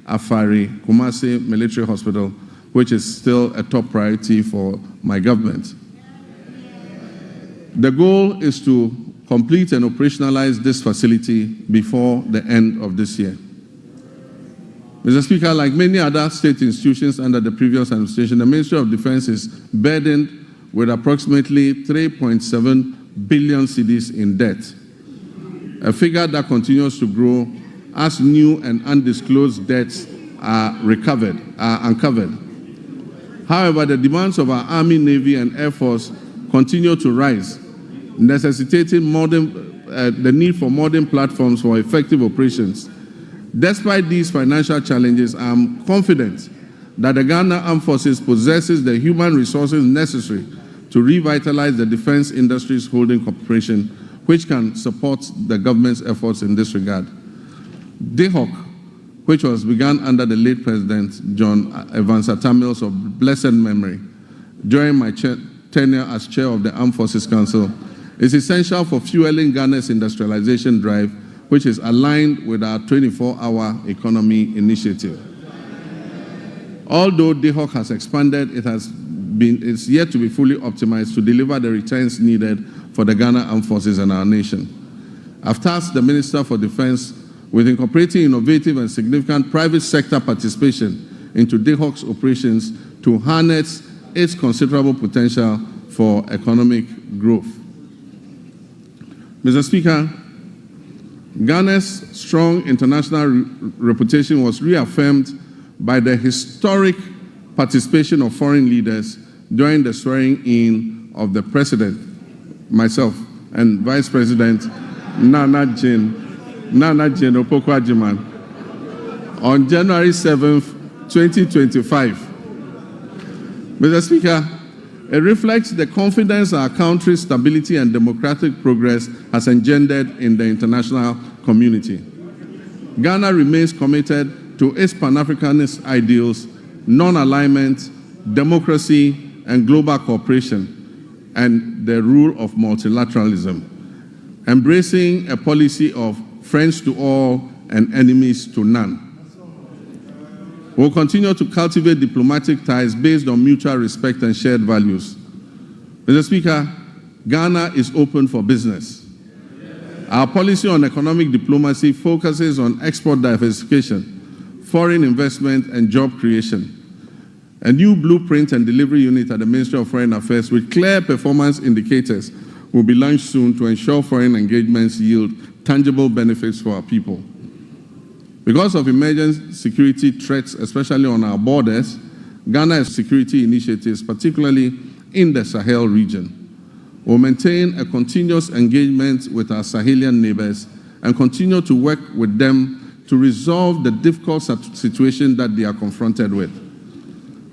Afari, Kumasi Military Hospital, which is still a top priority for my government. The goal is to complete and operationalize this facility before the end of this year. Mr. Speaker, like many other state institutions under the previous administration, the Ministry of Defense is burdened with approximately 3.7 billion cedis in debt, a figure that continues to grow as new and undisclosed debts are uncovered. However, the demands of our Army, Navy, and Air Force continue to rise, necessitating the need for modern platforms for effective operations. Despite these financial challenges, I am confident that the Ghana Armed Forces possesses the human resources necessary to revitalize the defense industry's holding corporation, which can support the government's efforts in this regard. DHOC, which was begun under the late President John Evans Atta Mills of blessed memory during my tenure as chair of the Armed Forces Council, is essential for fueling Ghana's industrialization drive, which is aligned with our 24-hour economy initiative. Although DHOC has expanded, it's yet to be fully optimized to deliver the returns needed for the Ghana Armed Forces and our nation. I've tasked the Minister for Defense with incorporating innovative and significant private sector participation into DHOC's operations to harness its considerable potential for economic growth. Mr. Speaker, Ghana's strong international reputation was reaffirmed by the historic participation of foreign leaders during the swearing-in of the President, myself, and Vice President Nana Jane Opoku-Agyeman on January 7th, 2025. Mr. Speaker, it reflects the confidence our country's stability and democratic progress has engendered in the international community. Ghana remains committed to its Pan-Africanist ideals, non-alignment, democracy, and global cooperation, and the rule of multilateralism, embracing a policy of friends to all and enemies to none. We'll continue to cultivate diplomatic ties based on mutual respect and shared values. Mr. Speaker, Ghana is open for business. Our policy on economic diplomacy focuses on export diversification, foreign investment, and job creation. A new blueprint and delivery unit at the Ministry of Foreign Affairs with clear performance indicators will be launched soon to ensure foreign engagements yield tangible benefits for our people. Because of emerging security threats, especially on our borders, Ghana's security initiatives, particularly in the Sahel region, will maintain a continuous engagement with our Sahelian neighbors and continue to work with them to resolve the difficult situation that they are confronted with.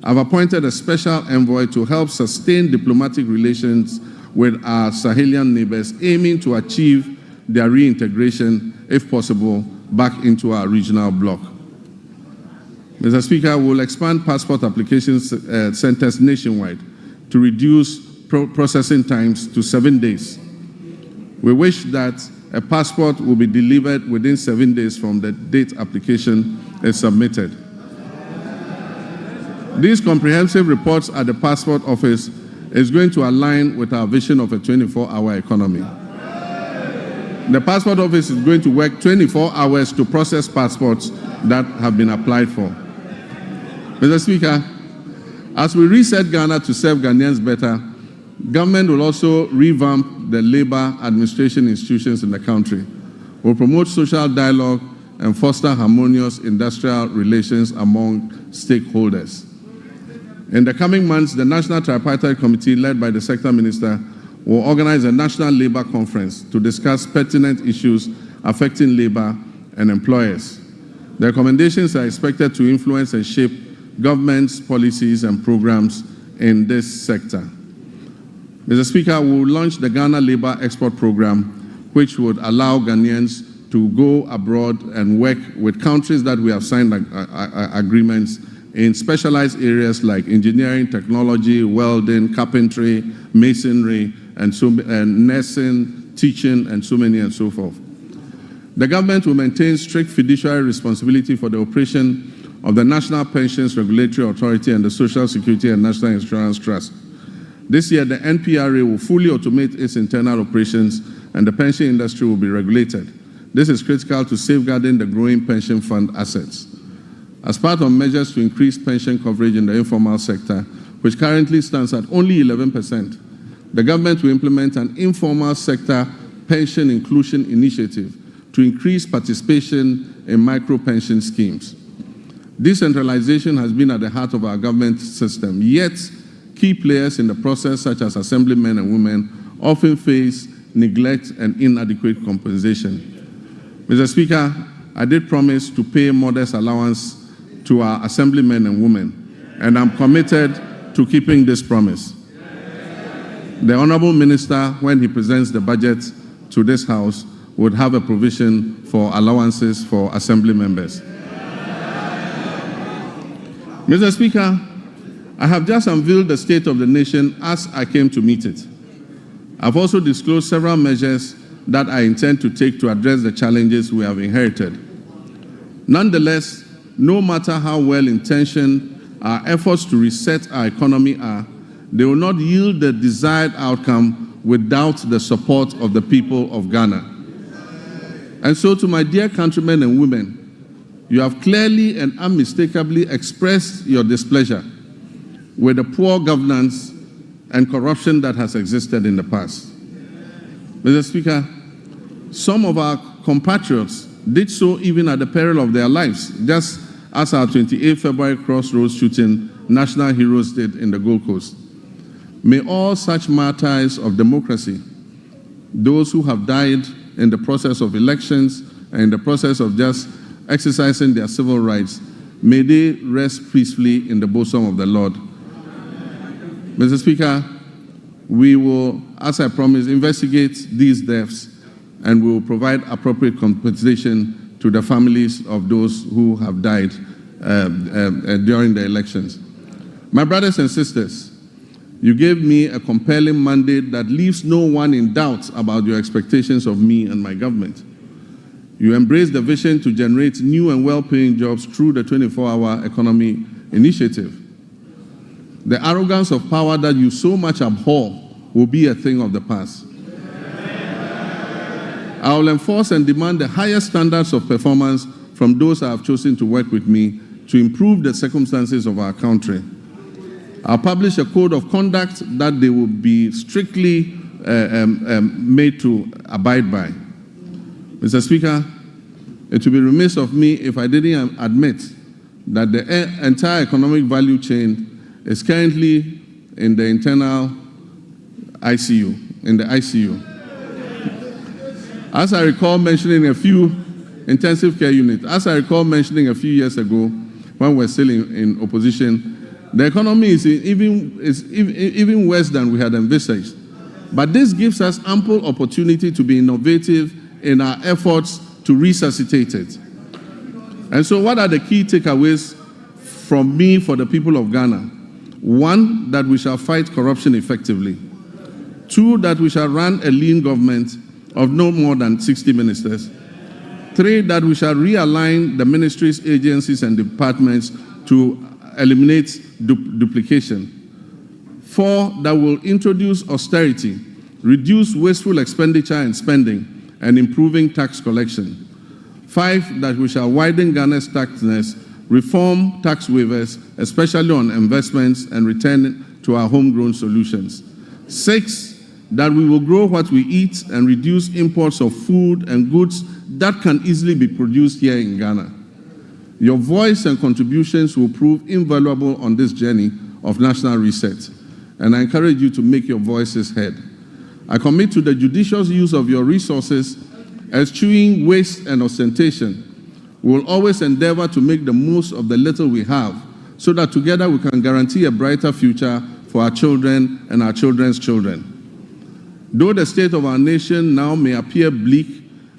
I've appointed a special envoy to help sustain diplomatic relations with our Sahelian neighbors, aiming to achieve their reintegration, if possible, back into our regional bloc. Mr. Speaker, we'll expand passport application centers nationwide to reduce processing times to 7 days. We wish that a passport will be delivered within 7 days from the date application is submitted. These comprehensive reports at the Passport Office is going to align with our vision of a 24-hour economy. The Passport Office is going to work 24 hours to process passports that have been applied for. Mr. Speaker, as we reset Ghana to serve Ghanaians better, government will also revamp the labor administration institutions in the country. We'll promote social dialogue and foster harmonious industrial relations among stakeholders. In the coming months, the National Tripartite Committee, led by the Sector Minister, will organize a national labor conference to discuss pertinent issues affecting labor and employers. The recommendations are expected to influence and shape government's policies and programs in this sector. Mr. Speaker, we will launch the Ghana Labor Export Program, which would allow Ghanaians to go abroad and work with countries that we have signed agreements in specialized areas like engineering, technology, welding, carpentry, masonry, and nursing, teaching, and so many and so forth. The government will maintain strict fiduciary responsibility for the operation of the National Pensions Regulatory Authority and the Social Security and National Insurance Trust. This year, the NPRA will fully automate its internal operations and the pension industry will be regulated. This is critical to safeguarding the growing pension fund assets. As part of measures to increase pension coverage in the informal sector, which currently stands at only 11%, the government will implement an informal sector pension inclusion initiative to increase participation in micro-pension schemes. Decentralization has been at the heart of our government system, yet key players in the process, such as assemblymen and women, often face neglect and inadequate compensation. Mr. Speaker, I did promise to pay modest allowance to our assemblymen and women, and I'm committed to keeping this promise. The Honorable Minister, when he presents the budget to this House, would have a provision for allowances for assembly members. Mr. Speaker, I have just unveiled the state of the nation as I came to meet it. I've also disclosed several measures that I intend to take to address the challenges we have inherited. Nonetheless, no matter how well-intentioned our efforts to reset our economy are, they will not yield the desired outcome without the support of the people of Ghana. And so to my dear countrymen and women, you have clearly and unmistakably expressed your displeasure with the poor governance and corruption that has existed in the past. Mr. Speaker, some of our compatriots did so even at the peril of their lives, just as our 28 February crossroads shooting national heroes did in the Gold Coast. May all such martyrs of democracy, those who have died in the process of elections and in the process of just exercising their civil rights, may they rest peacefully in the bosom of the Lord. Mr. Speaker, we will, as I promised, investigate these deaths and we will provide appropriate compensation to the families of those who have died during the elections. My brothers and sisters, you gave me a compelling mandate that leaves no one in doubt about your expectations of me and my government. You embraced the vision to generate new and well-paying jobs through the 24-hour economy initiative. The arrogance of power that you so much abhor will be a thing of the past. I will enforce and demand the highest standards of performance from those I have chosen to work with me to improve the circumstances of our country. I'll publish a code of conduct that they will be strictly made to abide by. Mr. Speaker, it would be remiss of me if I didn't admit that the entire economic value chain is currently in the internal ICU, in the ICU. As I recall mentioning a few intensive care units, as I recall mentioning a few years ago when we were still in opposition, the economy is even worse than we had envisaged. But this gives us ample opportunity to be innovative in our efforts to resuscitate it. And so what are the key takeaways from me for the people of Ghana? 1, that we shall fight corruption effectively. 2, that we shall run a lean government of no more than 60 ministers. 3, that we shall realign the ministries, agencies, and departments to eliminate duplication. 4, that will introduce austerity, reduce wasteful expenditure and spending, and improving tax collection. 5, that we shall widen Ghana's tax nest, reform tax waivers, especially on investments, and return to our homegrown solutions. 6, that we will grow what we eat and reduce imports of food and goods that can easily be produced here in Ghana. Your voice and contributions will prove invaluable on this journey of national reset, and I encourage you to make your voices heard. I commit to the judicious use of your resources, eschewing waste and ostentation. We will always endeavor to make the most of the little we have, so that together we can guarantee a brighter future for our children and our children's children. Though the state of our nation now may appear bleak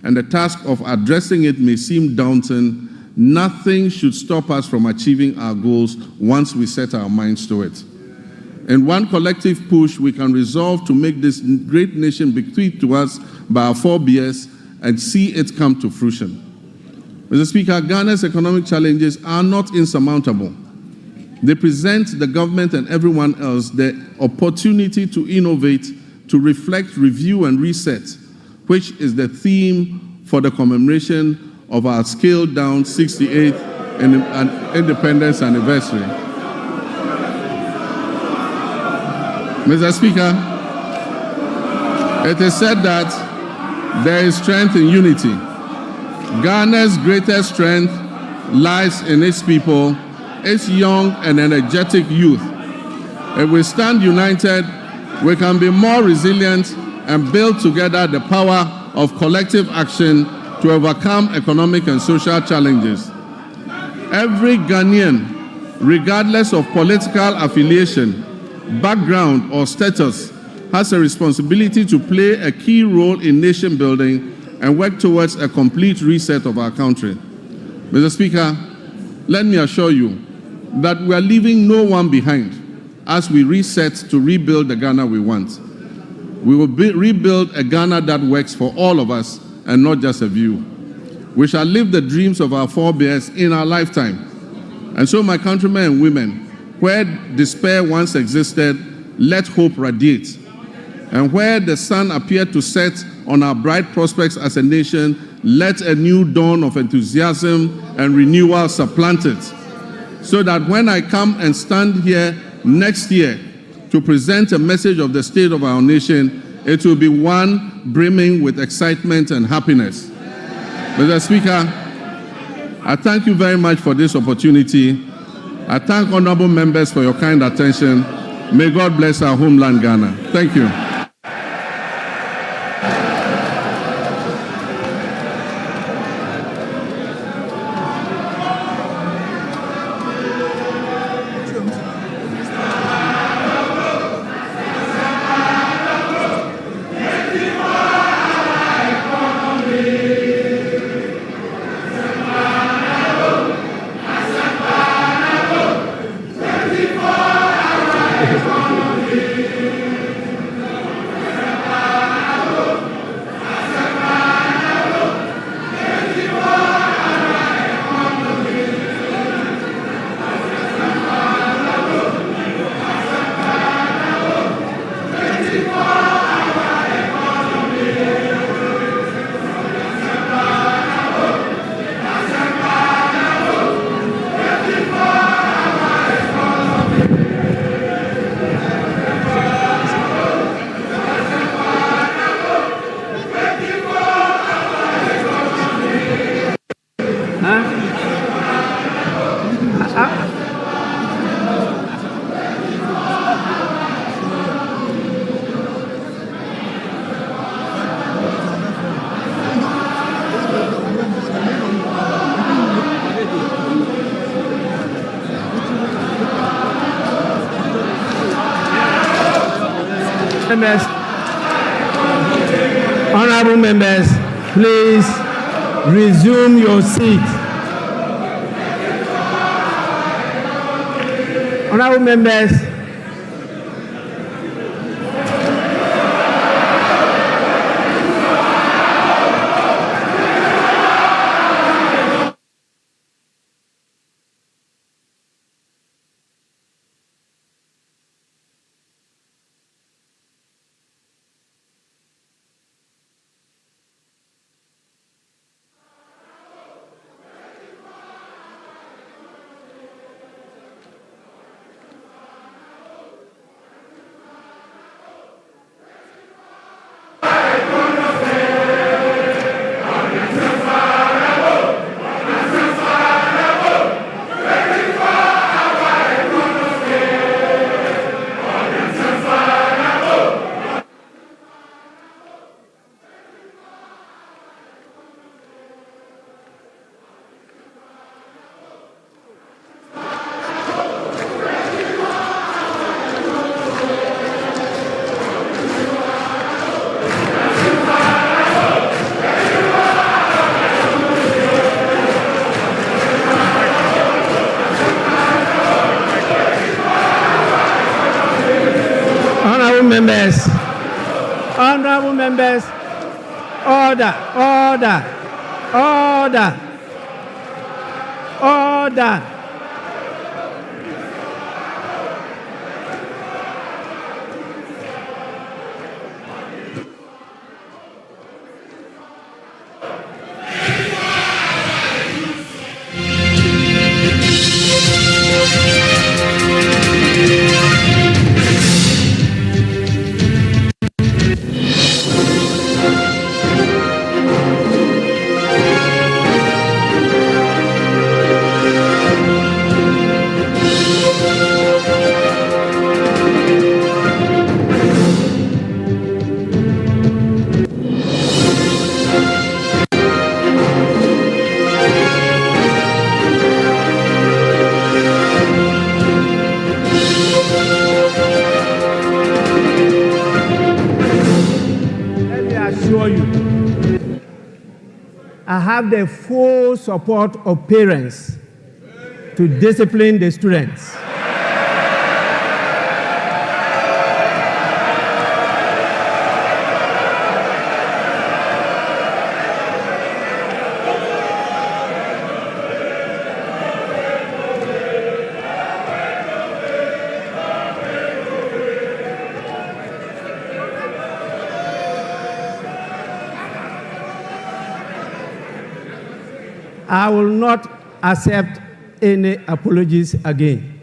and the task of addressing it may seem daunting, nothing should stop us from achieving our goals once we set our minds to it. In one collective push, we can resolve to make this great nation bequeathed to us by our forebears and see it come to fruition. Mr. Speaker, Ghana's economic challenges are not insurmountable. They present the government and everyone else the opportunity to innovate, to reflect, review, and reset, which is the theme for the commemoration of our scaled-down 68th independence anniversary. Mr. Speaker, it is said that there is strength in unity. Ghana's greatest strength lies in its people, its young and energetic youth. If we stand united, we can be more resilient and build together the power of collective action to overcome economic and social challenges. Every Ghanaian, regardless of political affiliation, background, or status, has a responsibility to play a key role in nation building and work towards a complete reset of our country. Mr. Speaker, let me assure you that we are leaving no one behind as we reset to rebuild the Ghana we want. We will rebuild a Ghana that works for all of us and not just a few. We shall live the dreams of our forebears in our lifetime. And so, my countrymen and women, where despair once existed, let hope radiate. And where the sun appeared to set on our bright prospects as a nation, let a new dawn of enthusiasm and renewal supplant it. So that when I come and stand here next year to present a message of the state of our nation, it will be one brimming with excitement and happiness. Mr. Speaker, I thank you very much for this opportunity. I thank honorable members for your kind attention. May God bless our homeland, Ghana. Thank you. Members, honorable members, please resume your seat. Honorable members, honorable members, order. Order. I have the full support of parents to discipline the students. I will not accept any apologies again.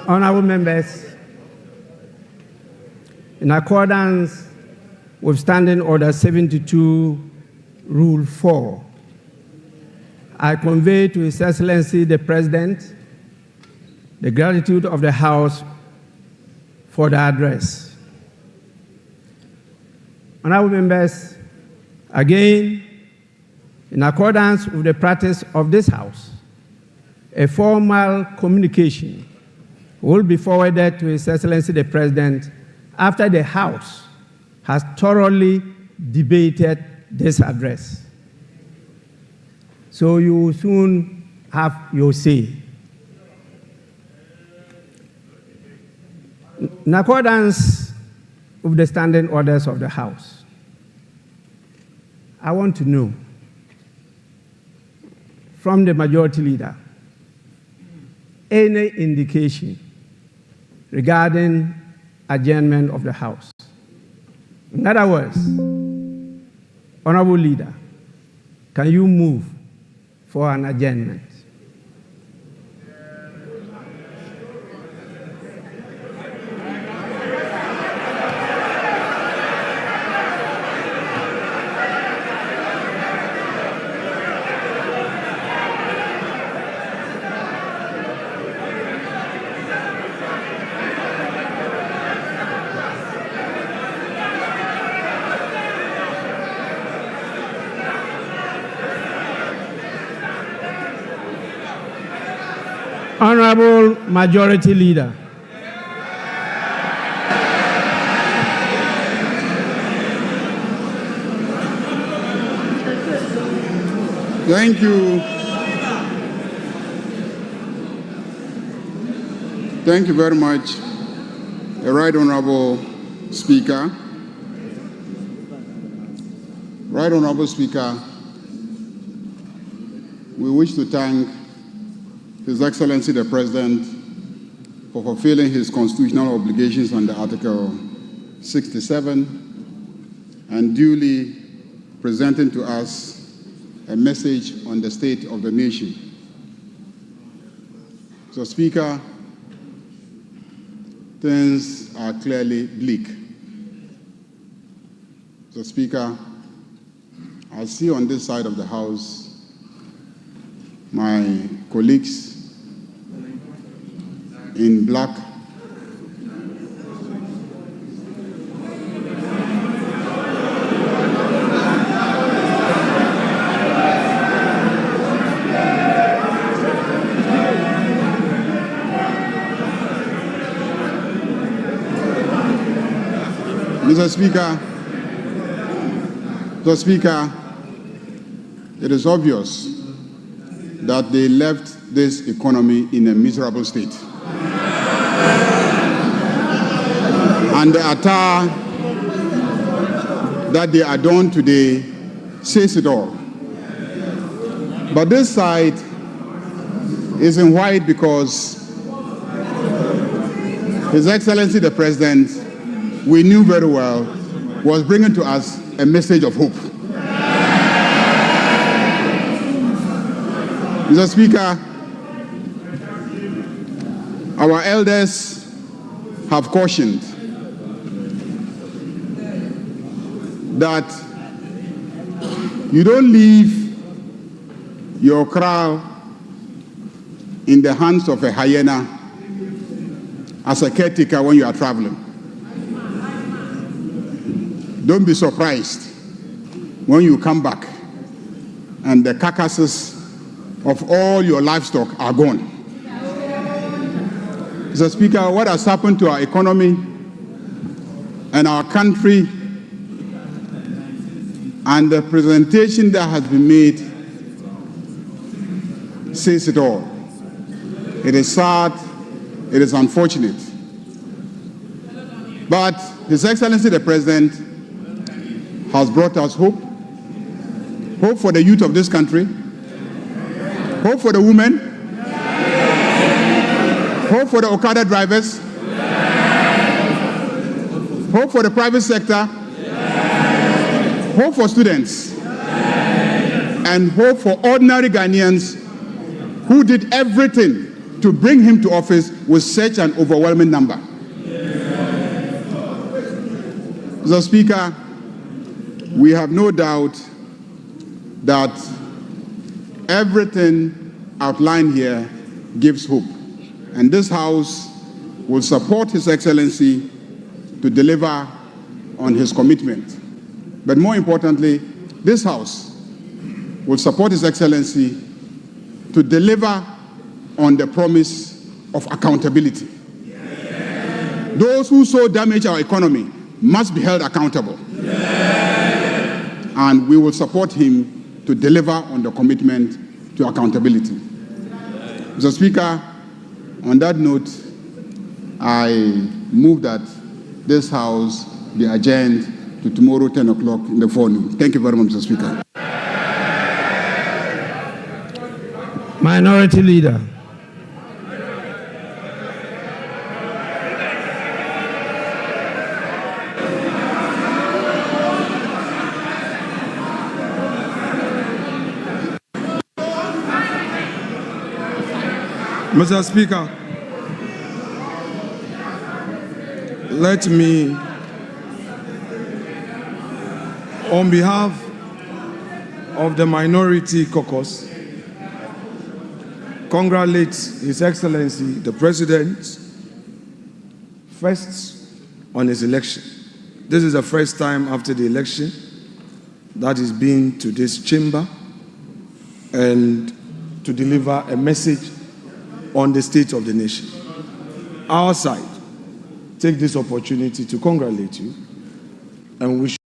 Honorable members, in accordance with Standing Order 72, Rule 4, I convey to His Excellency the President the gratitude of the House for the address. Honorable members, again, in accordance with the practice of this House, a formal communication will be forwarded to His Excellency the President after the House has thoroughly debated this address. So you will soon have your say. In accordance with the standing orders of the House, I want to know from the Majority Leader any indication regarding adjournment of the House. In other words, Honorable Leader, can you move for an adjournment? Honorable Majority Leader. Thank you. Thank you very much, the Right Honorable Speaker. Right Honorable Speaker, we wish to thank His Excellency the President for fulfilling his constitutional obligations under Article 67 and duly presenting to us a message on the state of the nation. So, Speaker, things are clearly bleak. So, Speaker, I see on this side of the House my colleagues in black Mr. Speaker, it is obvious that they left this economy in a miserable state. And the attire that they adorn today says it all. But this side is in white because His Excellency the President, we knew very well, was bringing to us a message of hope. Mr. Speaker, our elders have cautioned that you don't leave your crown in the hands of a hyena as a caretaker when you are traveling. Don't be surprised when you come back and the carcasses of all your livestock are gone. Mr. Speaker, what has happened to our economy and our country and the presentation that has been made says it all. It is sad, it is unfortunate. But His Excellency the President has brought us hope. Hope for the youth of this country. Hope for the women. Hope for the Okada drivers. Hope for the private sector. Hope for students. And hope for ordinary Ghanaians who did everything to bring him to office with such an overwhelming number. Mr. Speaker, we have no doubt that everything outlined here gives hope. And this House will support His Excellency to deliver on his commitment. But more importantly, this House will support His Excellency to deliver on the promise of accountability. Those who so damage our economy must be held accountable. And we will support him to deliver on the commitment to accountability. Mr. Speaker, on that note, I move that this House be adjourned to tomorrow 10 o'clock in the forenoon. Thank you very much, Mr. Speaker. Minority Leader. Mr. Speaker, let me, on behalf of the Minority Caucus, congratulate His Excellency the President first on his election. This is the first time after the election that he's been to this chamber and to deliver a message on the state of the nation. Our side take this opportunity to congratulate you and wish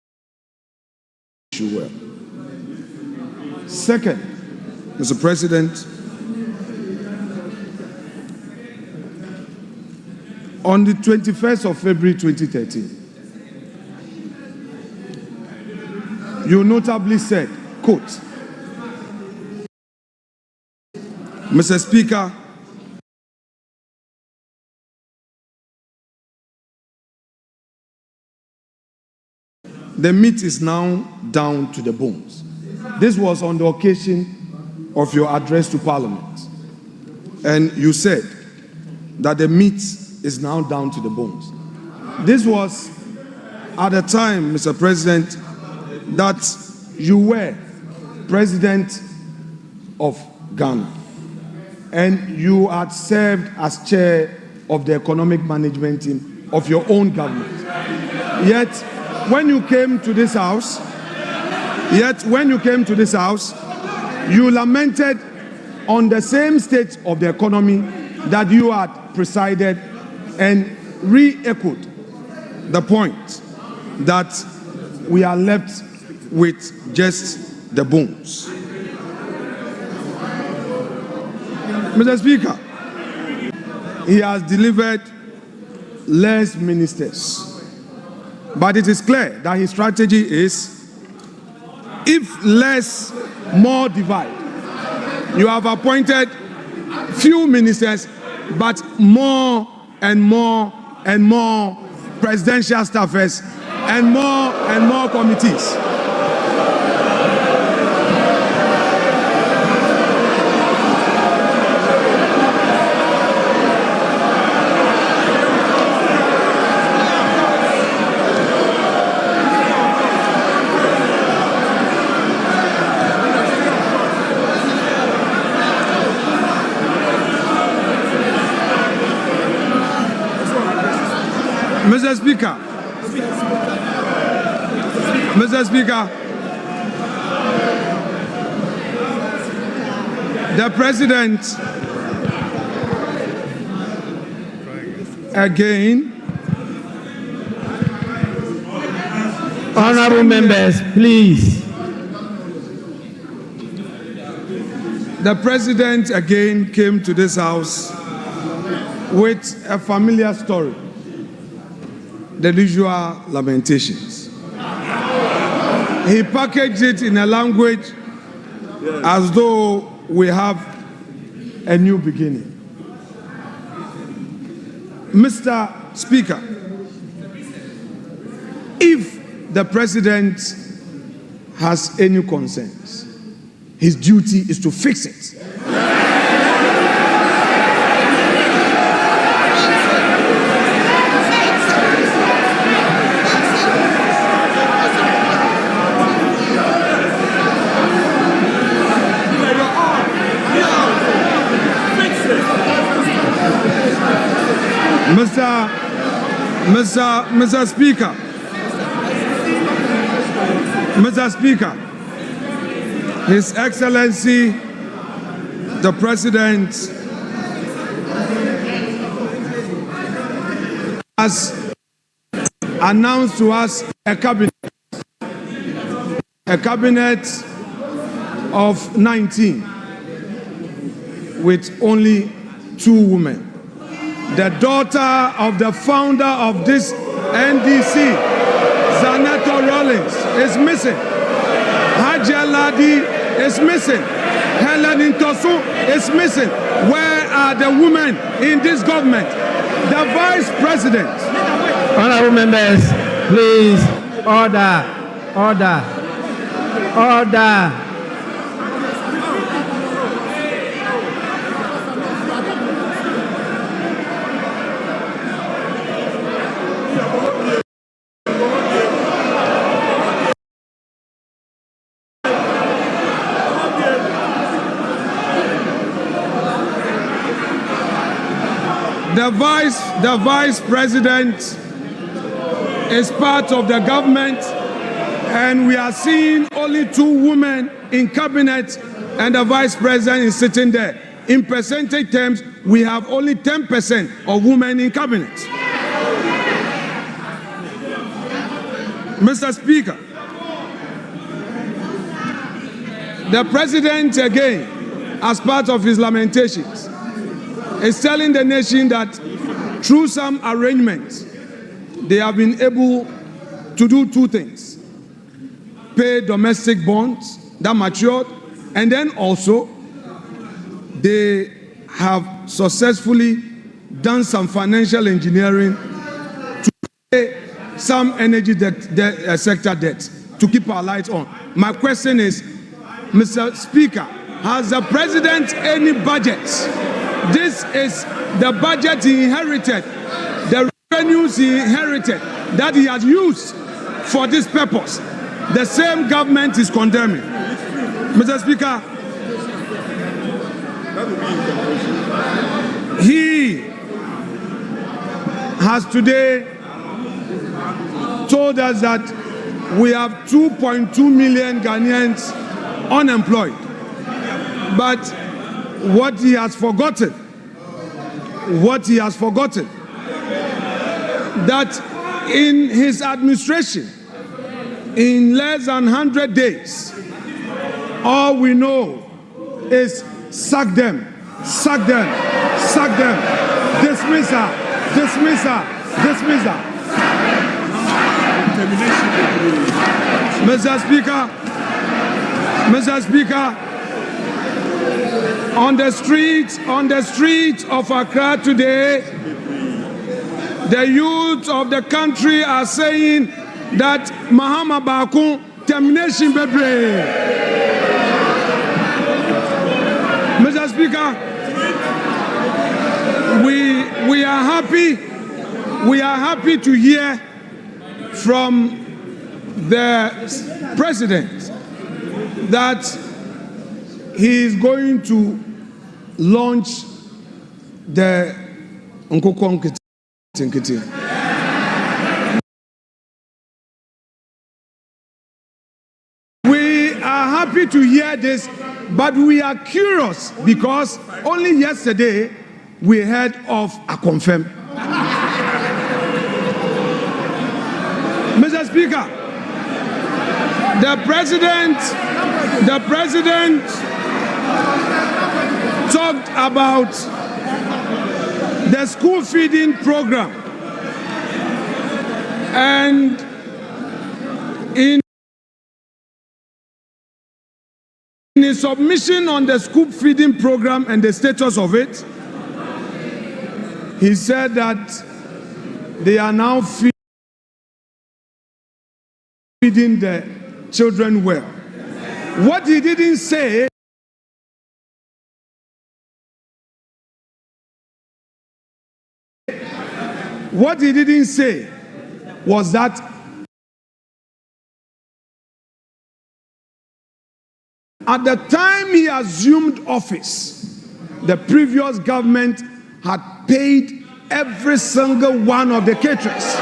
you well. Second, Mr. President, on the 21st of February 2013, you notably said, quote, Mr. Speaker, the meat is now down to the bones. This was on the occasion of your address to Parliament. And you said that the meat is now down to the bones. This was at the time, Mr. President, that you were President of Ghana. And you had served as chair of the economic management team of your own government. Yet, when you came to this house, you lamented on the same state of the economy that you had presided and re-echoed the point that we are left with just the bones. Mr. Speaker, he has delivered less ministers. But it is clear that his strategy is, if less, more divide. You have appointed few ministers, but more and more and more presidential staffers and more committees. Mr. Speaker, the President again. Honorable members, please. The President again came to this House with a familiar story. The usual lamentations. He packaged it in a language as though we have a new beginning. Mr. Speaker, if the President has any concerns, his duty is to fix it. Mr. Speaker, His Excellency, the President, has announced to us a cabinet of 19 with only 2 women. The daughter of the founder of this NDC, Zaneto Rollins, is missing. Hajia Ladi is missing. Helen Intosu is missing. Where are the women in this government? The Vice President. Honorable members, please, order. The Vice President is part of the government, and we are seeing only 2 women in cabinet, and the Vice President is sitting there. In percentage terms, we have only 10% of women in cabinet. Mr. Speaker, the President again, as part of his lamentations, is telling the nation that through some arrangements, they have been able to do 2 things. Pay domestic bonds that matured, and then also they have successfully done some financial engineering to pay some energy sector debt to keep our lights on. My question is, Mr. Speaker, has the President any budget? This is the budget he inherited, the revenues he inherited that he has used for this purpose. The same government is condemning. Mr. Speaker, he has today told us that we have 2.2 million Ghanaians unemployed. But what he has forgotten, that in his administration, in less than 100 days, all we know is sack them, dismiss her. Mr. Speaker, On the streets of Accra today, the youth of the country are saying that MAHAMA Baku termination bebre. Mr. Speaker, we are happy to hear from the president that he is going to launch the We are happy to hear this, but we are curious because only yesterday we heard of a confirm. Mr. Speaker, the president talked about the school feeding program, and in his submission on the school feeding program and the status of it, he said that they are now feeding the children well. What he didn't say was that at the time he assumed office, the previous government had paid every single one of the caterers.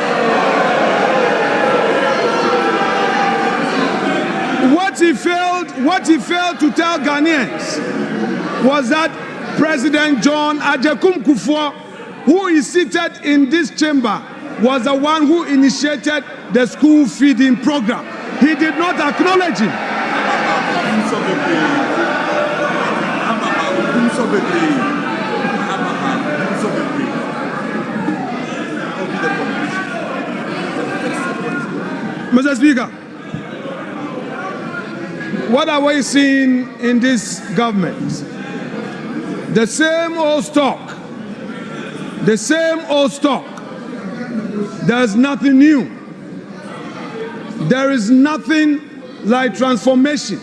What he failed to tell Ghanaians was that President John Ajekum Kufuor, who is seated in this chamber, was the one who initiated the school feeding program. He did not acknowledge him. Mr. Speaker, what are we seeing in this government? The same old stock. The same old stock. There's nothing new. There is nothing like transformation.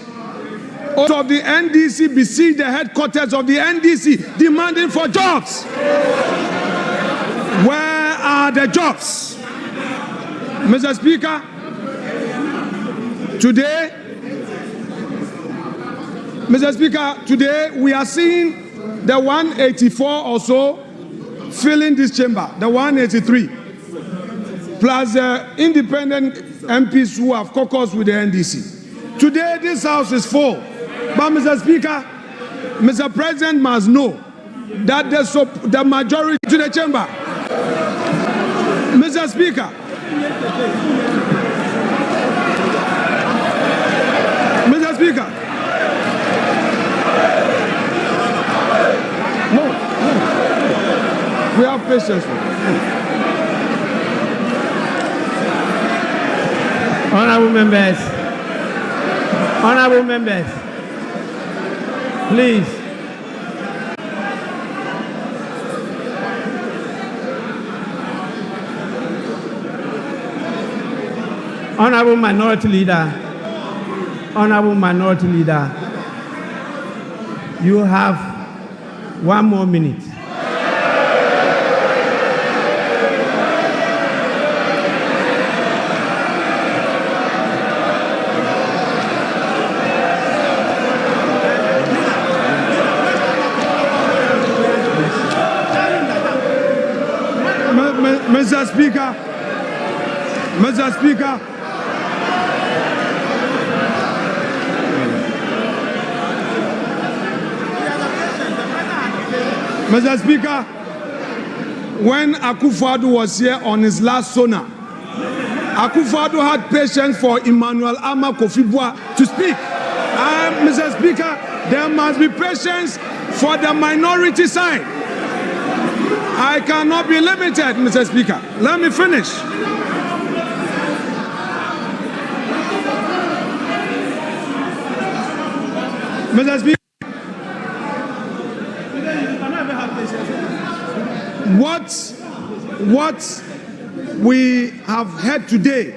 Out of the NDC besieged the headquarters of the NDC demanding for jobs. Where are the jobs? Mr. Speaker, today we are seeing the 184 or so filling this chamber, the 183, plus the independent MPs who have caucused with the NDC. Today, this house is full. But, Mr. Speaker, Mr. President must know that the majority to the chamber. Mr. Speaker, Mr. Speaker, no. We have patience. Honorable members, please. Honorable Minority Leader, you have 1 more minute. Mr. Speaker, when Akufo-Addo was here on his last sonar, Akufo-Addo had patience for Emmanuel Ama Kofi-Boa to speak. Mr. Speaker, there must be patience for the minority side. I cannot be limited, Mr. Speaker. Let me finish. Mr. Speaker, what we have heard today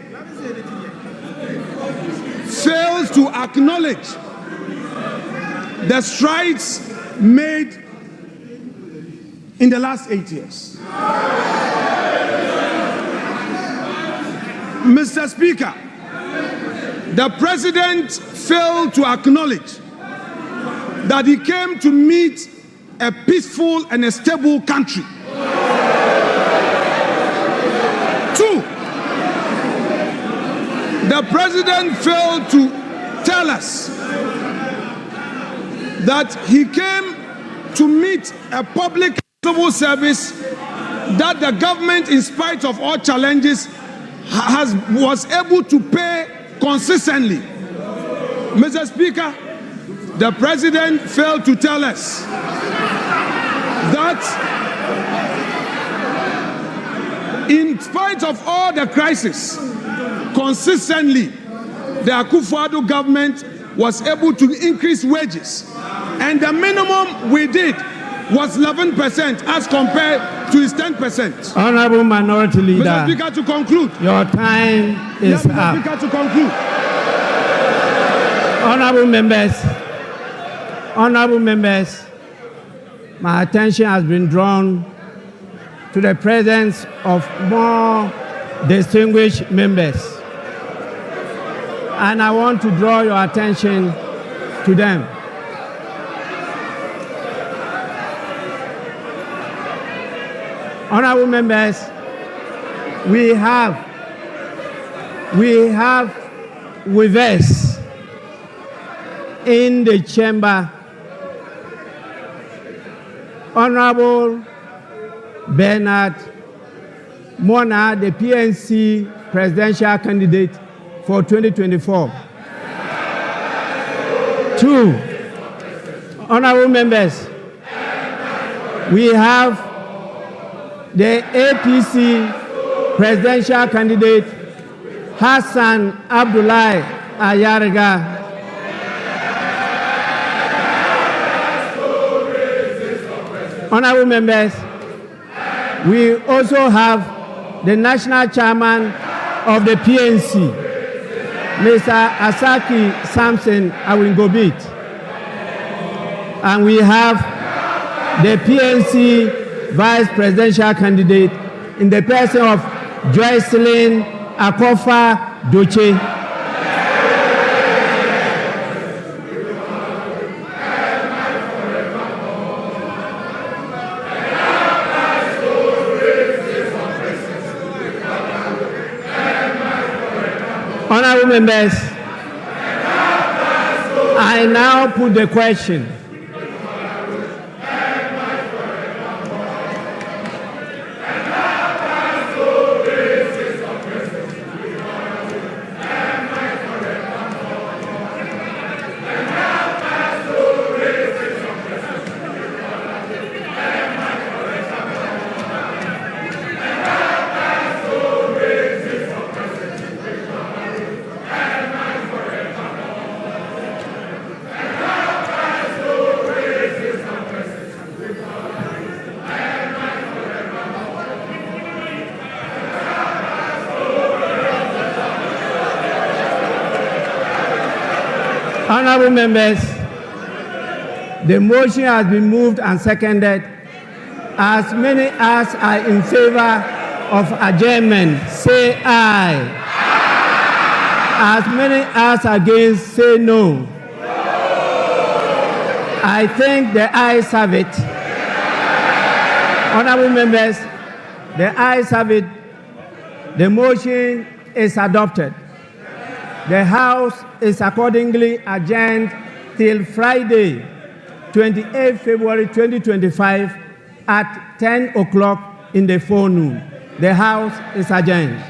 fails to acknowledge the strides made in the last 8 years. Mr. Speaker, the president failed to acknowledge that he came to meet a peaceful and a stable country. 2, the president failed to tell us that he came to meet a public civil service that the government, in spite of all challenges, was able to pay consistently. Mr. Speaker, the president failed to tell us that in spite of all the crisis, consistently, the Akufo-Addo government was able to increase wages. And the minimum we did was 11% as compared to his 10%. Honorable Minority Leader, Mr. Speaker, to conclude. Your time is Mr. up. Speaker, to conclude. Honorable members, my attention has been drawn to the presence of more distinguished members. And I want to draw your attention to them. Honorable members, we have with us in the chamber Honorable Bernard Mona, the PNC presidential candidate for 2024. 2, honorable members, we have the APC presidential candidate Hassan Abdullahi Ayariga. Honorable members, we also have the national chairman of the PNC, Mr. Asaki Samson Awingobit. And we have the PNC vice presidential candidate in the person of Joycelyn Akofa Doche. Honorable members, I now put the question. Honorable members, the motion has been moved and seconded. As many as are in favor of adjournment, say aye. As many as against, say no. I think the ayes have it. Honorable members, the ayes have it. The motion is adopted. The House is accordingly adjourned till Friday, 28 February 2025 at 10 o'clock in the forenoon. The House is adjourned.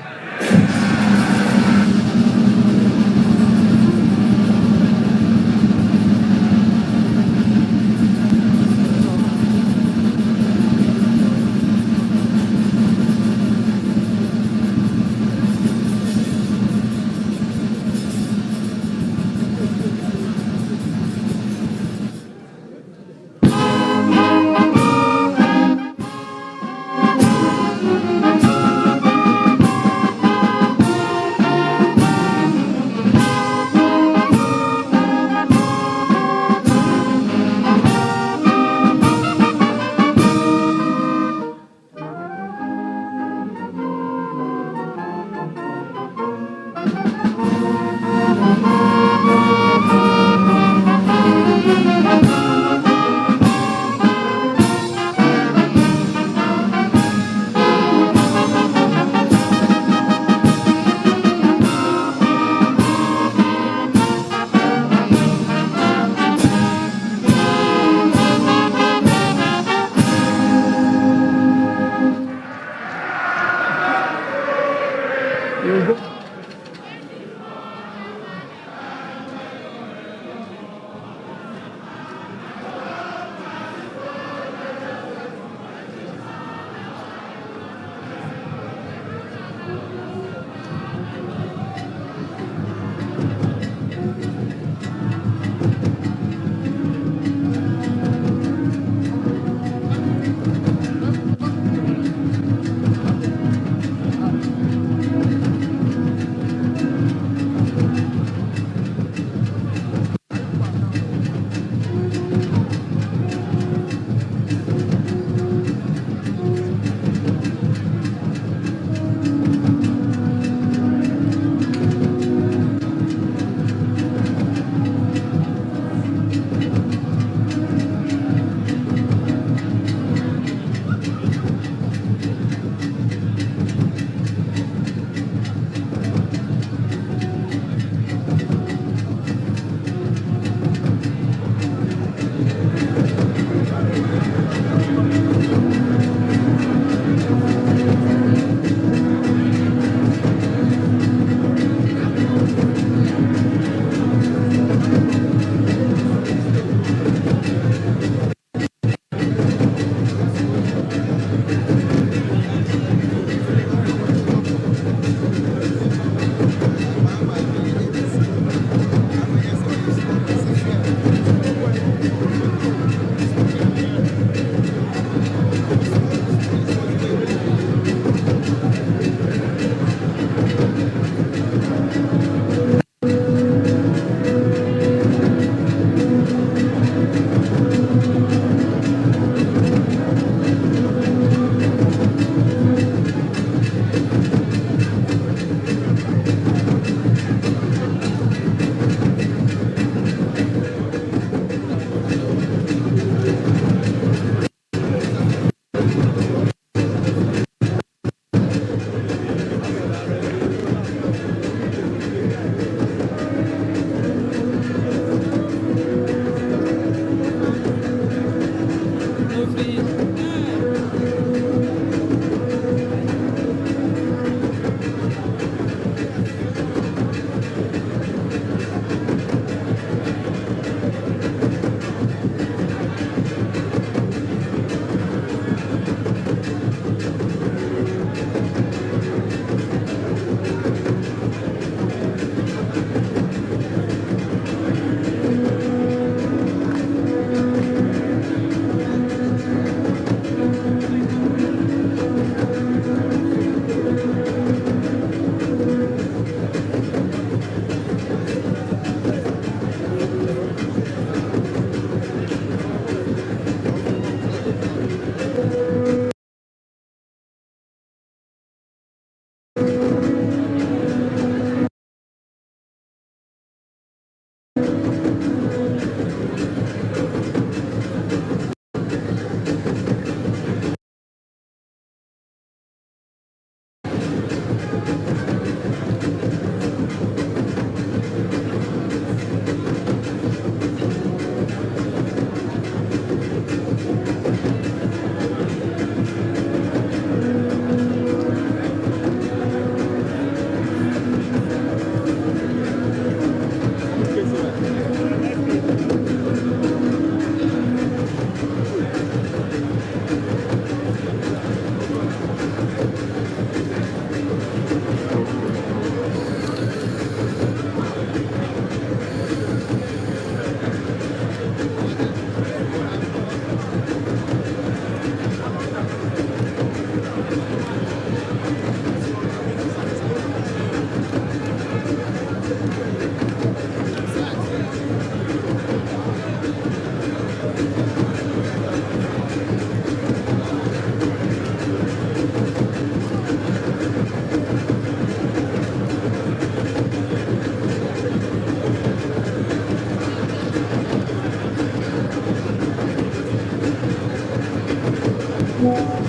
Yeah.